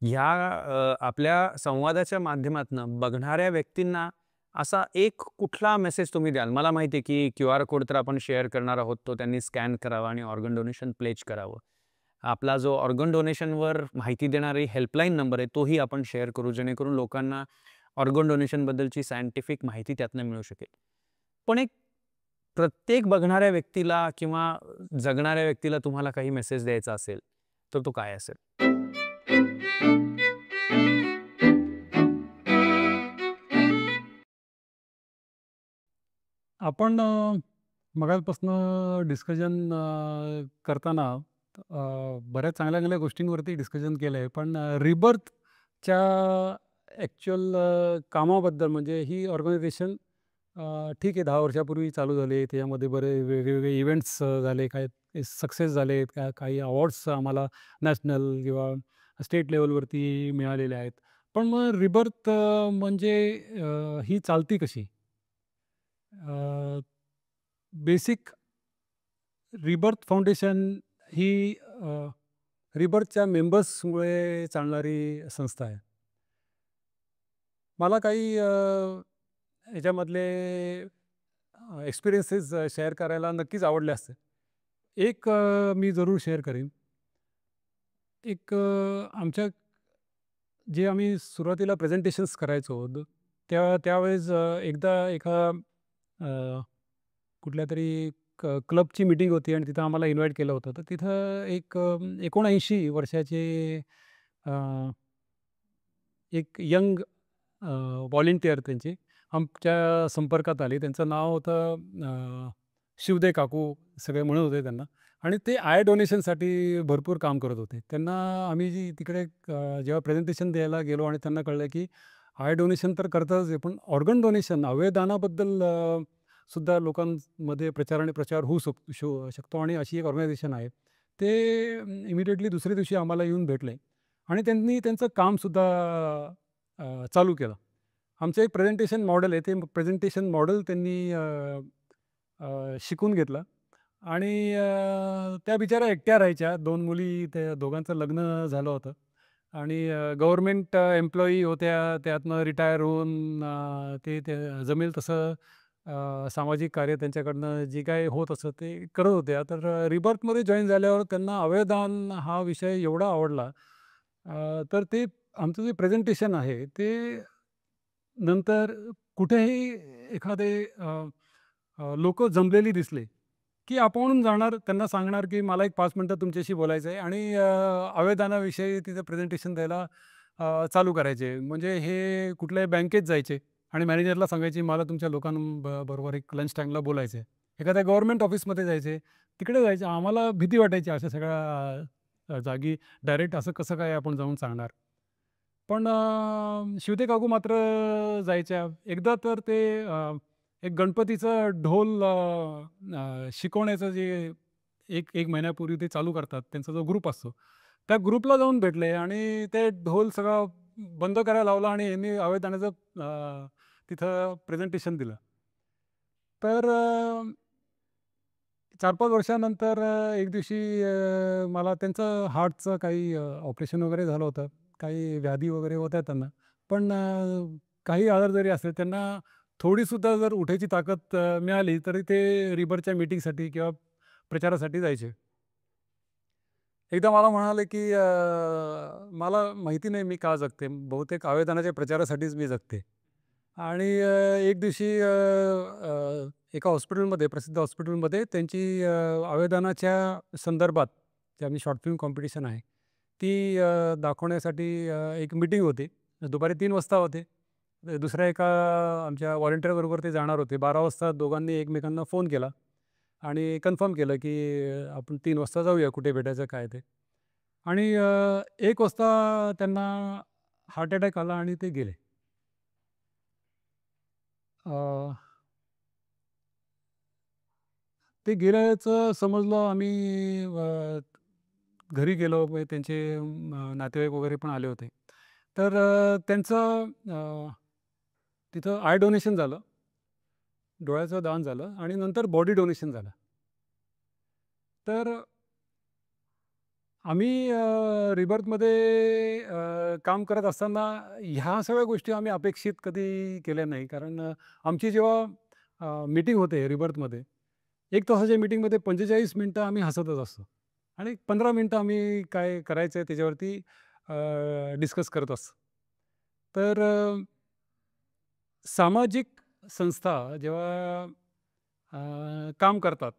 ह्या आपल्या संवादाच्या माध्यमातनं बघणाऱ्या व्यक्तींना असा एक कुठला मेसेज तुम्ही द्याल? मला माहिती आहे, की क्यूआर कोड तर आपण शेअर करणार आहोत, तो त्यांनी स्कॅन करावा आणि ऑर्गन डोनेशन प्लेज करावं. आपला जो ऑर्गन डोनेशनवर माहिती देणारी हेल्पलाईन नंबर आहे, तोही आपण शेअर करू, जेणेकरून लोकांना ऑर्गन डोनेशनबद्दलची सायंटिफिक माहिती त्यातनं मिळू शकेल. पण एक प्रत्येक बघणाऱ्या व्यक्तीला किंवा जगणाऱ्या व्यक्तीला तुम्हाला काही मेसेज द्यायचा असेल, तर तो काय असेल? आपण मगाचपासनं डिस्कशन करताना बऱ्याच चांगल्या-चांगल्या गोष्टींवरती डिस्कशन केलं आहे. पण रिबर्थच्या ॲक्चुअल कामाबद्दल म्हणजे ही ऑर्गनायझेशन ठीक आहे 10 वर्षापूर्वी चालू झाली. त्याच्यामध्ये वेगवेगळे इव्हेंट्स झाले, काही सक्सेस झाले, काही अवॉर्ड्स आम्हाला नॅशनल किंवा स्टेट लेव्हलवरती मिळालेले आहेत. पण मग रिबर्थ म्हणजे ही चालती कशी? बेसिक रिबर्थ फाउंडेशन ही रिबर्थच्या मेंबर्समुळे चालणारी संस्था आहे. मला काही ह्याच्यामधले एक्सपिरियन्सेस शेअर करायला नक्कीच आवडले असते. एक मी जरूर शेअर करीन. एक आमच्या जे आम्ही सुरुवातीला प्रेझेंटेशन्स करायचो त्यावेळेस एकदा एका अ, कुठल्यातरी क्लबची मीटिंग होती आणि तिथं आम्हाला इन्व्हाईट केलं होतं. तर तिथं एक 79 वर्षाचे अ, एक यंग व्हॉलंटिअर त्यांची आमच्या संपर्कात आली. त्यांचं नाव होतं शिवदे काकू सगळे म्हणत होते त्यांना. आणि ते आय डोनेशनसाठी भरपूर काम करत होते. त्यांना आम्ही तिकडे जेव्हा प्रेझेंटेशन द्यायला गेलो आणि त्यांना कळलं की आय डोनेशन तर करतातच आहे, पण ऑर्गन डोनेशन अवयवदानाबद्दल सुद्धा लोकांमध्ये प्रचार आणि प्रचार होऊ शकतो आणि अशी एक ऑर्गनायझेशन आहे. ते इमिडिएटली दुसऱ्या दिवशी आम्हाला येऊन भेटले आणि त्यांनी त्यांचं कामसुद्धा चालू केलं. आमचं एक प्रेझेंटेशन मॉडेल आहे, ते प्रेझेंटेशन मॉडेल त्यांनी शिकून घेतलं आणि त्या बिचाऱ्या एकट्या राहायच्या. 2 मुली, त्या दोघांचं लग्न झालं होतं आणि गव्हर्नमेंट एम्प्लॉयी होत्या. त्यातनं रिटायर होऊन ते ते जमेल तसं सामाजिक कार्य त्यांच्याकडनं जे काही होत असतं ते करत होत्या. तर रिबर्थमध्ये जॉइन झाल्यावर त्यांना अवयवदान हा विषय एवढा आवडला. तर ते आमचं जे प्रेझेंटेशन आहे ते नंतर कुठेही एखादे जमलेली दिसले, की आपण जाणार त्यांना सांगणार, की मला एक 5 मिनिटं तुमच्याशी बोलायचं आहे आणि अवयदानाविषयी तिथं प्रेझेंटेशन द्यायला चालू करायचे. म्हणजे हे कुठल्याही बँकेत जायचे आणि मॅनेजरला सांगायचे, मला तुमच्या बरोबर एक लंच टाईमला बोलायचं आहे. एखाद्या गव्हर्नमेंट ऑफिसमध्ये जायचे, तिकडे जायचे. आम्हाला भीती वाटायची अशा सगळ्या जागी डायरेक्ट असं कसं काय आपण जाऊन सांगणार. पण शिवते काकू मात्र जायच्या. एकदा तर ते एक गणपतीचं ढोल शिकवण्याचं जे एक 1 महिन्यापूर्वी ते चालू करतात, त्यांचा जो ग्रुप असतो, त्या ग्रुपला जाऊन भेटले आणि ते ढोल सगळा बंद करायला लावला आणि यांनी अवयदानाचं तिथं प्रेझेंटेशन दिलं. तर 4-5 वर्षानंतर एक दिवशी मला त्यांचं हार्टचं काही ऑपरेशन वगैरे झालं होतं. काही व्याधी वगैरे होत्या त्यांना. पण काही आजार जरी असले त्यांना थोडीसुद्धा जर उठायची ताकद मिळाली तरी ते रिबरच्या मीटिंगसाठी किंवा प्रचारासाठी जायचे. एकदा मला म्हणाले, की "मला माहिती नाही मी का जगते. बहुतेक अवयदानाच्या प्रचारासाठीच मी जगते." आणि एक दिवशी एका हॉस्पिटलमध्ये, प्रसिद्ध हॉस्पिटलमध्ये त्यांची अवयदानाच्या संदर्भात जे आम्ही शॉर्ट फिल्म कॉम्पिटिशन आहे, ती दाखवण्यासाठी एक मीटिंग होती. दुपारी 3 वाजता होते. दुसऱ्या एका आमच्या व्हॉलंटिअरबरोबर ते जाणार होते. 12 वाजता दोघांनी एकमेकांना फोन केला आणि कन्फर्म केलं, की आपण 3 वाजता जाऊया, कुठे भेटायचं काय ते. आणि 1 वाजता त्यांना हार्ट अटॅक आला आणि ते गेले. अ, ते गेल्याचं समजलं आम्ही घरी गेलो. मग त्यांचे नातेवाईक वगैरे पण आले होते. तर त्यांचं तिथं आय डोनेशन झालं, डोळ्याचं दान झालं आणि नंतर बॉडी डोनेशन झालं. तर आम्ही रिबर्थमध्ये काम करत असताना ह्या सगळ्या गोष्टी आम्ही अपेक्षित कधी केल्या नाही. कारण आमची जेव्हा मीटिंग होते रिबर्थमध्ये, 1 तासाच्या मीटिंगमध्ये 45 मिनिटं आम्ही हसतच असतो आणि 15 मिनिटं आम्ही काय करायचं आहे त्याच्यावरती डिस्कस करत असतो. तर सामाजिक संस्था जेव्हा काम करतात,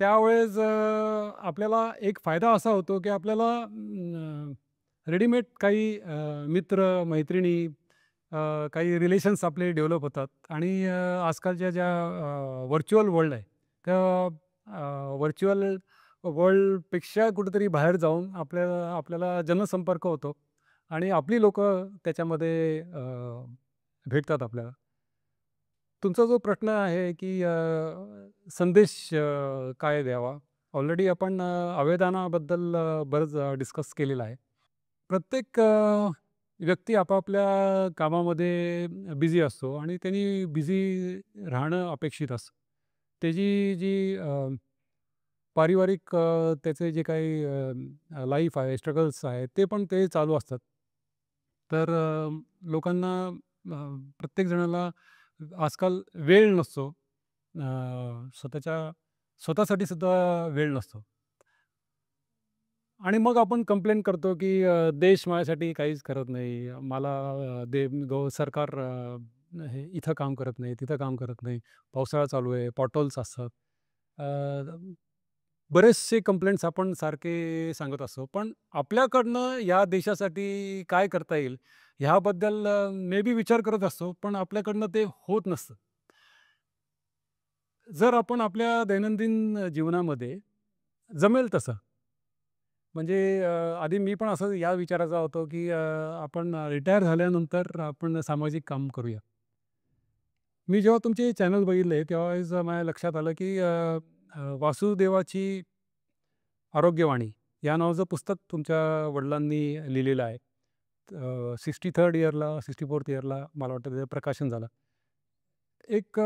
त्यावेळेस आपल्याला एक फायदा असा होतो, की आपल्याला रेडीमेड काही मित्र-मैत्रिणी, काही रिलेशन्स आपले डेव्हलप होतात आणि आजकालच्या ज्या व्हर्चुअल वर्ल्ड आहे, त्या व्हर्चुअल वर्ल्डपेक्षा कुठेतरी बाहेर जाऊन आपल्याला आपल्याला जनसंपर्क होतो आणि आपली लोकं त्याच्यामध्ये भेटतात आपल्याला. तुमचा जो प्रश्न आहे, की संदेश काय द्यावा? ऑलरेडी आपण आवेदनाबद्दल बरंच डिस्कस केलेलं आहे. प्रत्येक व्यक्ती आपापल्या कामामध्ये बिझी असतो आणि त्यांनी बिझी राहणं अपेक्षित असतं. त्याची जी पारिवारिक त्याचे जे काही लाईफ आहे, स्ट्रगल्स आहेत, ते पण ते चालू असतात. तर लोकांना प्रत्येक जणाला आजकाल वेळ नसतो. स्वतःच्या स्वतःसाठी सुद्धा वेळ नसतो. आणि मग आपण कंप्लेंट करतो, की देश माझ्यासाठी काहीच करत नाही. मला सरकार हे इथं काम करत नाही, तिथं काम करत नाही. पावसाळा चालू आहे, पॉटहोल्स असतात. अ, बरेचसे कंप्लेंट्स आपण सारखे सांगत असतो. पण आपल्याकडनं या देशासाठी काय करता येईल, ह्याबद्दल मे बी विचार करत असतो, पण आपल्याकडनं ते होत नसतं. जर आपण आपल्या दैनंदिन जीवनामध्ये जमेल तसं म्हणजे आधी मी पण असं या विचाराचा होतो, की आपण रिटायर झाल्यानंतर आपण सामाजिक काम करूया. मी जेव्हा तुमचे चॅनल बघितले, तेव्हाच माझ्या लक्षात आलं, की वासुदेवाची आरोग्यवाणी या नावाचं पुस्तक तुमच्या वडिलांनी लिहिलेलं आहे. 63rd इयरला, 64th इयरला मला वाटतं त्याचं प्रकाशन झालं. एक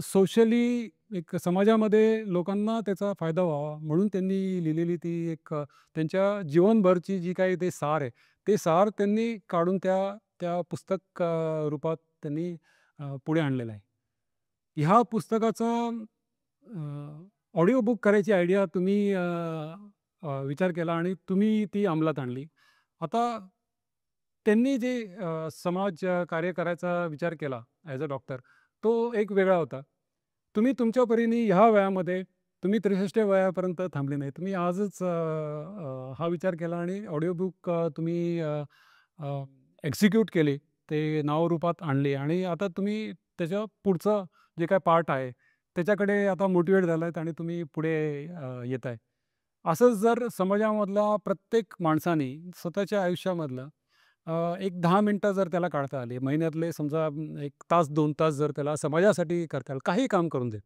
सोशली एक समाजामध्ये लोकांना त्याचा फायदा व्हावा म्हणून त्यांनी लिहिलेली ती एक त्यांच्या जीवनभरची जी काही ते सार आहे, ते सार त्यांनी काढून त्या त्या पुस्तक रूपात त्यांनी पुढे आणलेलं आहे. ह्या पुस्तकाचा ऑडिओ बुक करायची आयडिया तुम्ही विचार केला आणि तुम्ही ती अंमलात आणली. आता त्यांनी जे समाज कार्य करायचा विचार केला ॲज अ डॉक्टर, तो एक वेगळा होता. तुम्ही तुमच्या परीने ह्या वयामध्ये तुम्ही 63 वयापर्यंत थांबले नाही. तुम्ही आजच हा विचार केला आणि ऑडिओ बुक तुम्ही एक्झिक्यूट केले. ते नावारूपात आणले आणि आता तुम्ही त्याच्या पुढचं जे काही पार्ट आहे, त्याच्याकडे आता मोटिव्हेट झालात आणि तुम्ही पुढे येत आहे. असंच जर समाजामधला प्रत्येक माणसाने स्वतःच्या आयुष्यामधलं एक 10 मिनिटं जर त्याला काढता आली, महिन्यातले समजा 1 तास, 2 तास जर त्याला समाजासाठी करता आलं, काही काम करून देत.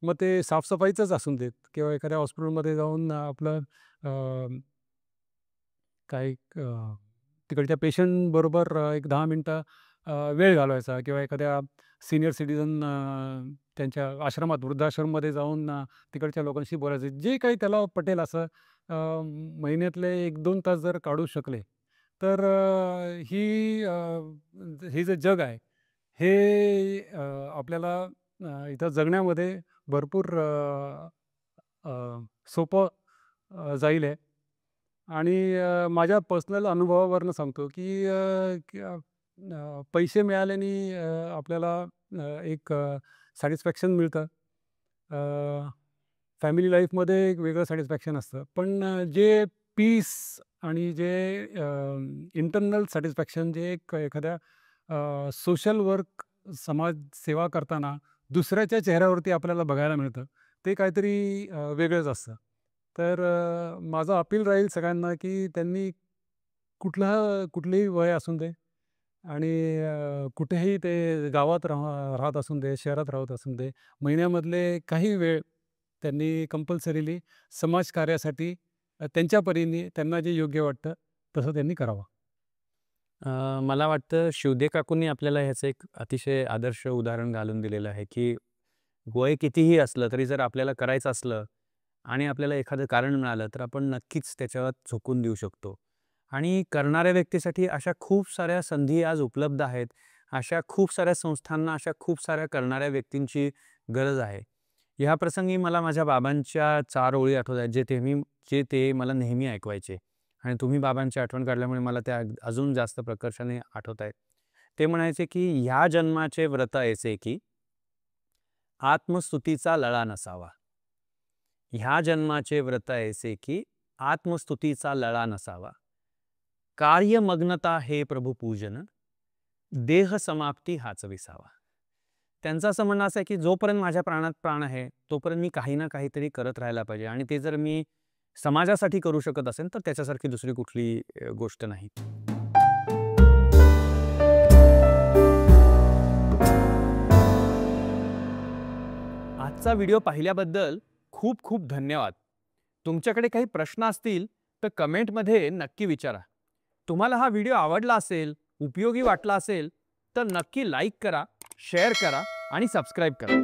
मग ते साफसफाईचंच असून देत किंवा एखाद्या हॉस्पिटलमध्ये जाऊन आपलं काही तिकडच्या पेशंटबरोबर एक 10 मिनिटं वेळ घालवायचा किंवा एखाद्या सीनियर सिटिझन त्यांच्या आश्रमात, वृद्धाश्रममध्ये जाऊन तिकडच्या लोकांशी बोलायचं. जे काही त्याला पटेल असं महिन्यातले 1-2 तास जर काढू शकले, तर हे जे जग आहे, हे आपल्याला इथं जगण्यामध्ये भरपूर सोपं जाईल आहे. आणि माझ्या पर्सनल अनुभवावरून सांगतो, की पैसे मिळाल्याने आपल्याला एक सॅटिस्फॅक्शन मिळतं. फॅमिली लाईफमध्ये एक वेगळं सॅटिस्फॅक्शन असतं. पण जे पीस आणि जे इंटरनल सॅटिस्फॅक्शन जे एक एखाद्या सोशल वर्क, समाजसेवा करताना दुसऱ्याच्या चेहऱ्यावरती आपल्याला बघायला मिळतं, ते काहीतरी वेगळंच असतं. तर माझं अपील राहील सगळ्यांना, की त्यांनी कुठलंही वय असून दे आणि कुठेही ते गावात राहत असून दे, शहरात राहत असून दे, महिन्यामधले काही वेळ त्यांनी कंपल्सरीली समाजकार्यासाठी त्यांच्या परीने त्यांना जे योग्य वाटतं तसं त्यांनी करावं. मला वाटतं शिवदे काकूंनी आपल्याला ह्याचं एक अतिशय आदर्श उदाहरण घालून दिलेलं आहे, की वय कितीही असलं तरी जर आपल्याला करायचं असलं आणि आपल्याला एखादं कारण मिळालं तर आपण नक्कीच त्याच्यावर झोकून देऊ शकतो. आणि करणाऱ्या व्यक्तीसाठी अशा खूप साऱ्या संधी आज उपलब्ध आहेत. अशा खूप साऱ्या संस्थांना, अशा खूप साऱ्या करणाऱ्या व्यक्तींची गरज आहे. ह्या प्रसंगी मला माझ्या बाबांच्या 4 ओळी आठवतात, जे ते मला नेहमी ऐकवायचे. आणि तुम्ही बाबांची आठवण काढल्यामुळे मला त्या अजून जास्त प्रकर्षाने आठवत आहेत. ते म्हणायचे की ह्या जन्माचे व्रत ऐसे की आत्मस्तुतीचा लळा नसावा. ह्या जन्माचे व्रत ऐसे की आत्मस्तुतीचा लळा नसावा. कार्यमग्नता हे प्रभू पूजन, देह समाप्ती हाच विसावा. त्यांचं असं म्हणणं असं आहे की जोपर्यंत माझ्या प्राणात प्राण आहे तोपर्यंत मी काही ना काहीतरी करत राहायला पाहिजे, आणि ते जर मी समाजासाठी करू शकत असेल तर त्याच्यासारखी दुसरी कुठली गोष्ट नाही. आजचा व्हिडिओ पाहिल्याबद्दल खूप खूप धन्यवाद. तुमच्याकडे काही प्रश्न असतील तर कमेंटमध्ये नक्की विचारा. तुम्हाला हा व्हिडिओ आवडला असेल, उपयोगी वाटला असेल तर नक्की लाईक करा, शेअर करा आणि सबस्क्राईब करा.